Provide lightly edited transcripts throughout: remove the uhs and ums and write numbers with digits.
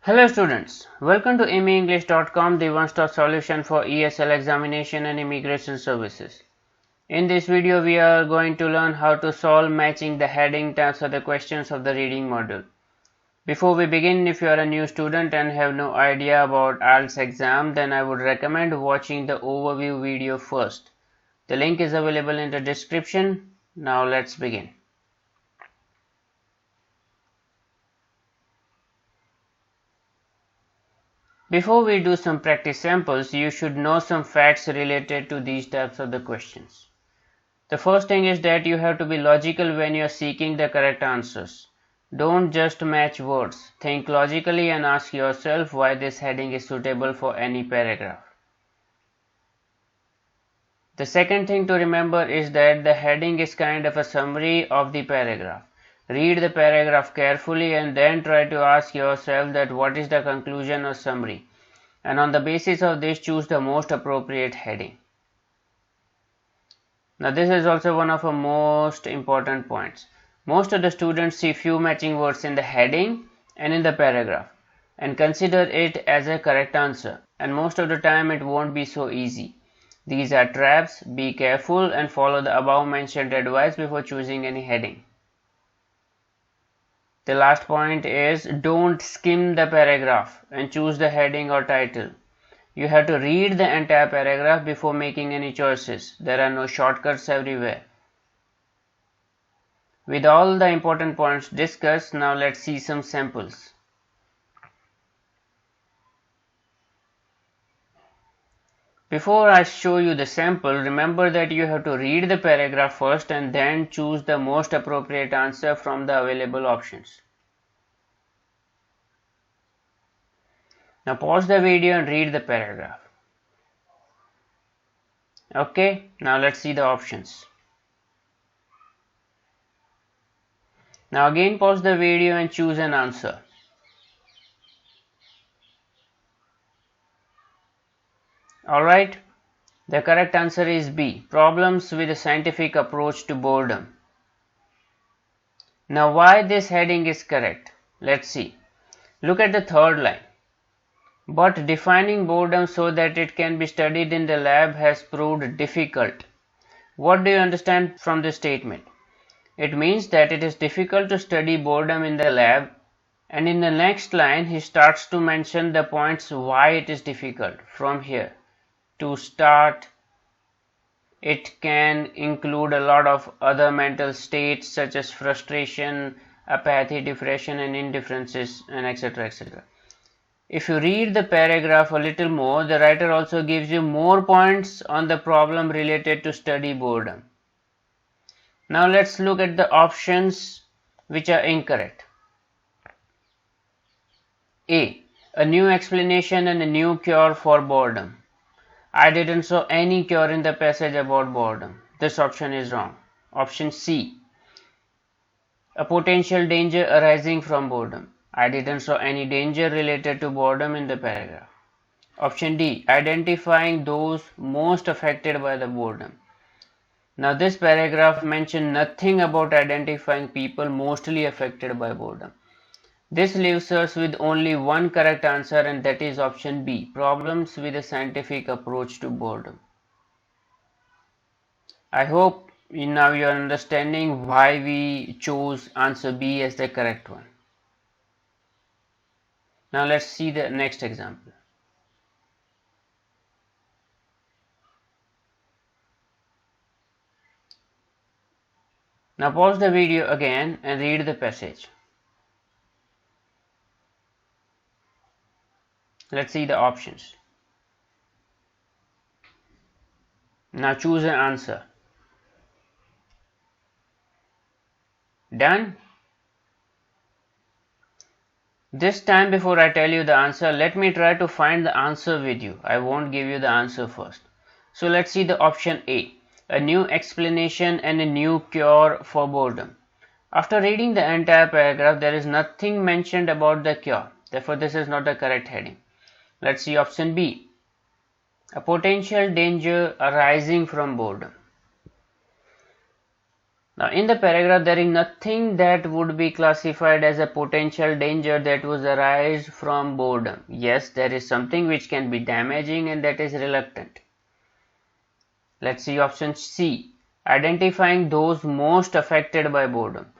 Hello students, welcome to Immienglish.com, the one-stop solution for ESL examination and immigration services. In this video, we are going to learn how to solve matching the heading tabs of the questions of the reading module. Before we begin, if you are a new student and have no idea about IELTS exam, then I would recommend watching the overview video first. The link is available in the description. Now let's begin. Before we do some practice samples, you should know some facts related to these types of the questions. The first thing is that you have to be logical when you are seeking the correct answers. Don't just match words. Think logically and ask yourself why this heading is suitable for any paragraph. The second thing to remember is that the heading is kind of a summary of the paragraph. Read the paragraph carefully and then try to ask yourself that what is the conclusion or summary, and on the basis of this choose the most appropriate heading. Now this is also one of the most important points. Most of the students see few matching words in the heading and in the paragraph and consider it as a correct answer, and most of the time it won't be so easy. These are traps. Be careful and follow the above mentioned advice before choosing any heading. The last point is don't skim the paragraph and choose the heading or title. You have to read the entire paragraph before making any choices. There are no shortcuts everywhere. With all the important points discussed, now let's see some samples. Before I show you the sample, remember that you have to read the paragraph first and then choose the most appropriate answer from the available options. Now pause the video and read the paragraph. Okay, now let's see the options. Now again pause the video and choose an answer. Alright, the correct answer is B. Problems with a scientific approach to boredom. Now why this heading is correct? Let's see. Look at the third line. But defining boredom so that it can be studied in the lab has proved difficult. What do you understand from this statement? It means that it is difficult to study boredom in the lab, and in the next line he starts to mention the points why it is difficult from here. To start, it can include a lot of other mental states such as frustration, apathy, depression and indifferences, and etc. etc. If you read the paragraph a little more, the writer also gives you more points on the problem related to study boredom. Now let's look at the options which are incorrect. A. A new explanation and a new cure for boredom. I didn't saw any cure in the passage about boredom. This option is wrong. Option C. A potential danger arising from boredom. I didn't saw any danger related to boredom in the paragraph. Option D. Identifying those most affected by the boredom. Now this paragraph mentioned nothing about identifying people mostly affected by boredom. This leaves us with only one correct answer, and that is option B. Problems with a scientific approach to boredom. I hope now you are understanding why we chose answer B as the correct one. Now let's see the next example. Now pause the video again and read the passage. Let's see the options. Now choose an answer. Done? This time before I tell you the answer, let me try to find the answer with you. I won't give you the answer first. So let's see the option A. A new explanation and a new cure for boredom. After reading the entire paragraph, there is nothing mentioned about the cure. Therefore, this is not the correct heading. Let's see option B. A potential danger arising from boredom. Now in the paragraph there is nothing that would be classified as a potential danger that would arise from boredom. Yes, there is something which can be damaging, and that is reluctant. Let's see option C, identifying those most affected by boredom.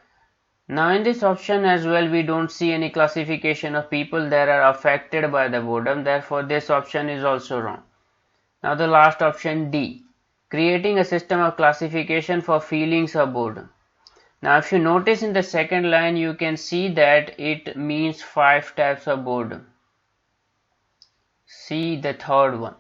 Now in this option as well we don't see any classification of people that are affected by the boredom, therefore this option is also wrong. Now the last option D, creating a system of classification for feelings of boredom. Now if you notice in the second line you can see that it means 5 types of boredom. See the third one.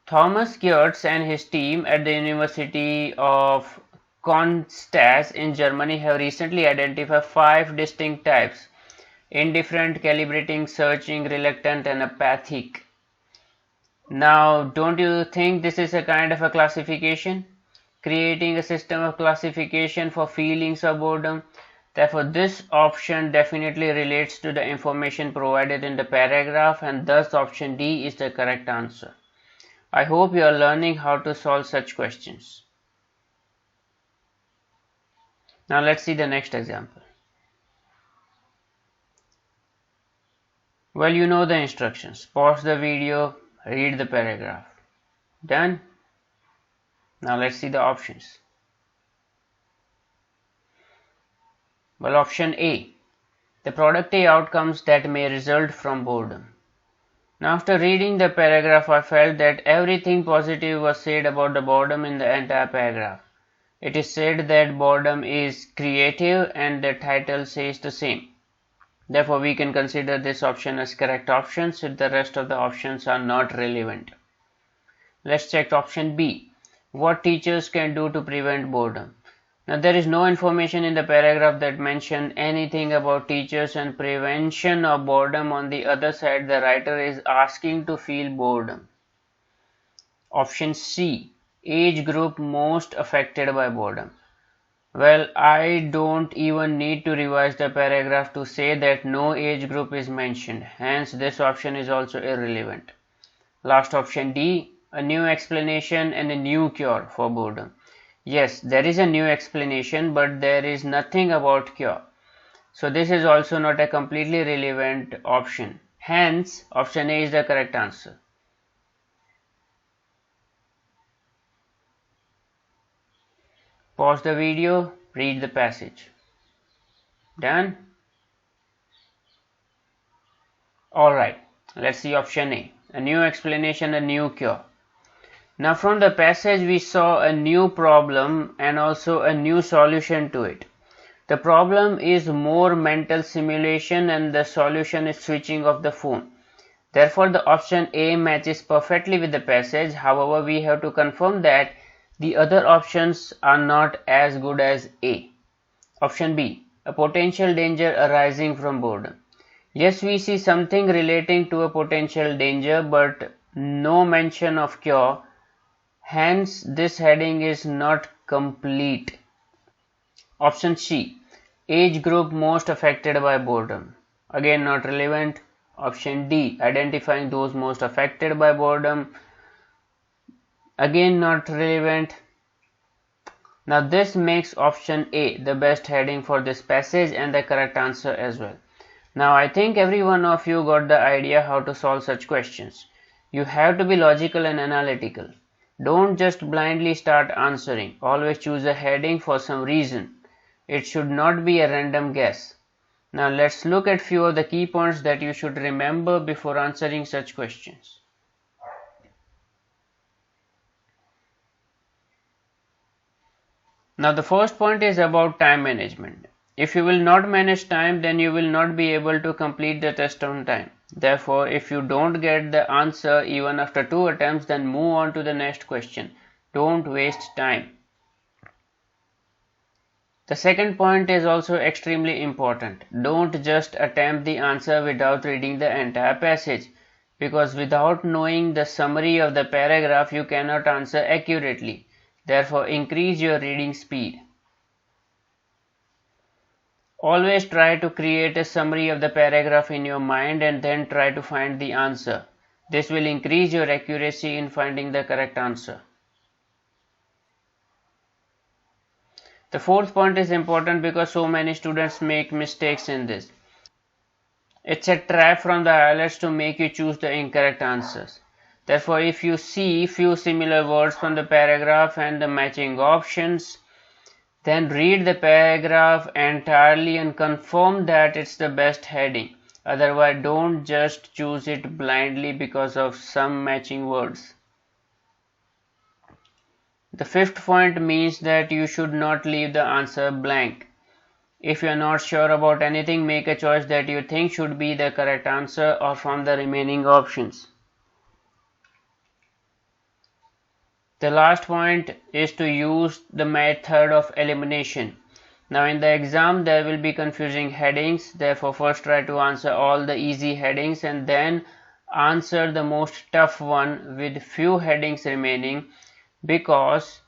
Thomas Kurtz and his team at the University of Konstanz in Germany have recently identified 5 distinct types: indifferent, calibrating, searching, reluctant, and apathic. Now, don't you think this is a kind of a classification? Creating a system of classification for feelings of boredom. Therefore, this option definitely relates to the information provided in the paragraph, and thus option D is the correct answer. I hope you are learning how to solve such questions. Now let's see the next example. Well, you know the instructions. Pause the video, read the paragraph. Done? Now let's see the options. Well, option A, the product A outcomes that may result from boredom. Now after reading the paragraph, I felt that everything positive was said about the boredom in the entire paragraph. It is said that boredom is creative, and the title says the same. Therefore, we can consider this option as correct option since the rest of the options are not relevant. Let's check option B, what teachers can do to prevent boredom. Now there is no information in the paragraph that mention anything about teachers and prevention of boredom. On the other side, the writer is asking to feel boredom. Option C, age group most affected by boredom. Well, I don't even need to revise the paragraph to say that no age group is mentioned, hence this option is also irrelevant. Last option D, a new explanation and a new cure for boredom. Yes, there is a new explanation, but there is nothing about cure. So this is also not a completely relevant option. Hence, option A is the correct answer. Pause the video, read the passage. Done? Alright, let's see option A, a new explanation, a new cure. Now from the passage we saw a new problem and also a new solution to it. The problem is more mental simulation and the solution is switching off the phone. Therefore the option A matches perfectly with the passage. However, we have to confirm that the other options are not as good as A. Option B, a potential danger arising from boredom. Yes, we see something relating to a potential danger but no mention of cure. Hence, this heading is not complete. Option C, age group most affected by boredom. Again, not relevant. Option D, identifying those most affected by boredom. Again, not relevant. Now, this makes option A the best heading for this passage and the correct answer as well. Now, I think every one of you got the idea how to solve such questions. You have to be logical and analytical. Don't just blindly start answering. Always choose a heading for some reason. It should not be a random guess. Now let's look at few of the key points that you should remember before answering such questions. Now the first point is about time management. If you will not manage time, then you will not be able to complete the test on time. Therefore, if you don't get the answer even after 2 attempts, then move on to the next question. Don't waste time. The second point is also extremely important. Don't just attempt the answer without reading the entire passage, because without knowing the summary of the paragraph, you cannot answer accurately. Therefore, increase your reading speed. Always try to create a summary of the paragraph in your mind and then try to find the answer. This will increase your accuracy in finding the correct answer. The fourth point is important because so many students make mistakes in this. It's a trap from the IELTS to make you choose the incorrect answers. Therefore, if you see few similar words from the paragraph and the matching options, then read the paragraph entirely and confirm that it's the best heading. Otherwise, don't just choose it blindly because of some matching words. The fifth point means that you should not leave the answer blank. If you are not sure about anything, make a choice that you think should be the correct answer or from the remaining options. The last point is to use the method of elimination. Now in the exam there will be confusing headings, therefore first try to answer all the easy headings and then answer the most tough one with few headings remaining, because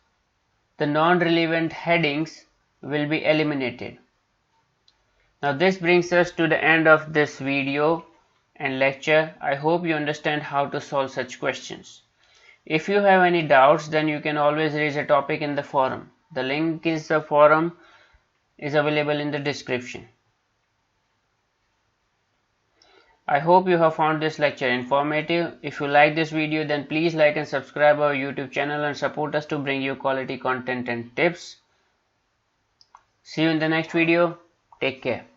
the non-relevant headings will be eliminated. Now this brings us to the end of this video and lecture. I hope you understand how to solve such questions. If you have any doubts, then you can always raise a topic in the forum. The link is the forum is available in the description. I hope you have found this lecture informative. If you like this video, then please like and subscribe our YouTube channel and support us to bring you quality content and tips. See you in the next video. Take care.